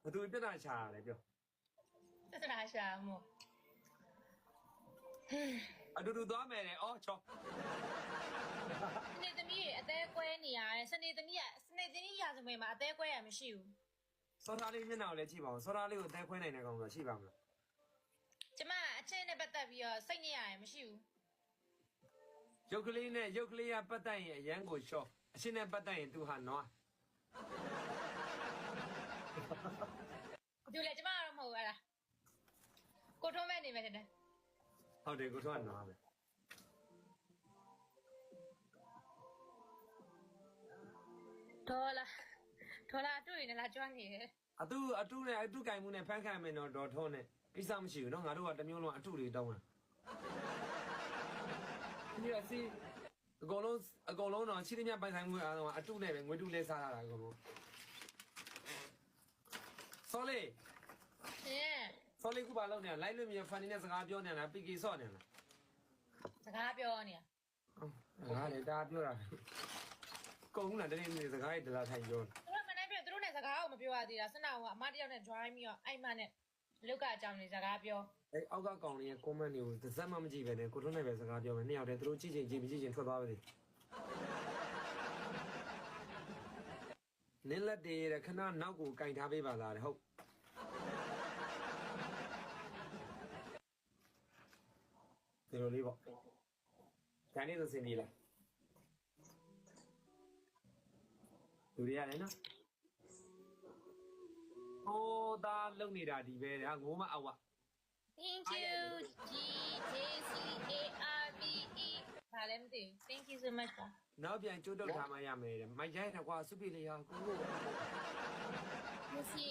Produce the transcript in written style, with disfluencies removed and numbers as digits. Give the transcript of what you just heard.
ဘသူပြဿနာရှာရတယ်ပြော ပြဿနာရှာမို့ အတူတူသွားမယ်လေအော်ချော စနေသမီးအသေးကွဲနေရတယ်စနေသမီးရာဇဝင်မှာအသေးကွဲရမရှိဘူး စောသားလေးမျက်နှာကိုလည်းကြည့်ပါဦးစောသားလေးကိုအသေးခွဲနိုင်တဲ့ကောင်ဆိုရှိပါမလား ကျမအချင်းနဲ့ပတ်သက်ပြီးတော့စိတ်ညစ်ရတယ်မရှိဘူး ရုပ်ကလေးနဲ့ရုပ်ကလေးကပတ်သက်ရင်အရန်ကိုရှော့အရှင်းနဲ့ပတ်သက်ရင်သူဟာနွား ဒီလေကျမကတော့မဟုတ်ဘူးအဲ့ဒါကိုထုံးမဲ့နေမယ်တဲ့ ဟုတ်တယ်ကိုထွန်းကနွားပဲ ဒေါ်လာတွေ့နေလားကျွမ်းနေတယ် အတူနဲ့အတူကင်မှုနဲ့ဖန်ခံမယ်တော့ဒေါ်ထုံးနဲ့ကိစ္စမရှိဘူးเนาะငါတို့ကတစ်မျိုးလုံးအတူတွေတောင်းတာဒီအစီအကုန်လုံးတော့ချီးမြပိုင်ဆိုင်မှုအားလုံးကအတူနဲ့ပဲငွေတူလဲစားရတာအကုန်လုံးစောလေး ဟင်း စောလေးခုပါလောက်နေလိုက်လို့မြေဖန်နေတဲ့စကားပြောနေတာပီကီဆော့နေလား စကားပြောနေတာ ဟုတ်ငါလည်းဒါပြောတာကုန်လားတနေ့နေ့စကားရေးတလားထိုင်ပြော သူတို့မနိုင်ပြသူတို့နဲ့စကားကိုမပြောရသေးတာစနာကအမတယောက်နဲ့ join ပြီးတော့အဲ့မနဲ့လုတ်ကအကြောင်းလေးစကားပြော အဲအောက်ကကောင်လေးရဲ့ comment တွေကိုတစ်စက်မှမကြည့်ပဲနဲ့ကိုထွန်းနဲ့ပဲစကားပြောမယ်နှစ်ယောက်တည်းသူတို့ကြည့်ချင်ကြည့်မကြည့်ချင်ထွက်သွားပါစေနင်းလက်တွေရခဏနောက်ကိုကင်ထားပေးပါလားတဲ့ဟုတ်ဒီလိုလေးပေါ့ဒါနဲ့ဆိုစင်ဒီလားလူတွေရတယ်နော်ဟိုးသားလုံနေတာဒီပဲတဲ့ငိုးမအောက် Thank you G J C A R B E ဘာလဲမသိဘူး Thank you so much ပါ နောက်ပြန်ကျိုးတုတ်ထားမှရမယ်တဲ့မိုက်ရိုက်တော့ကွာစုပြီလေဟာကိုကို မရှိ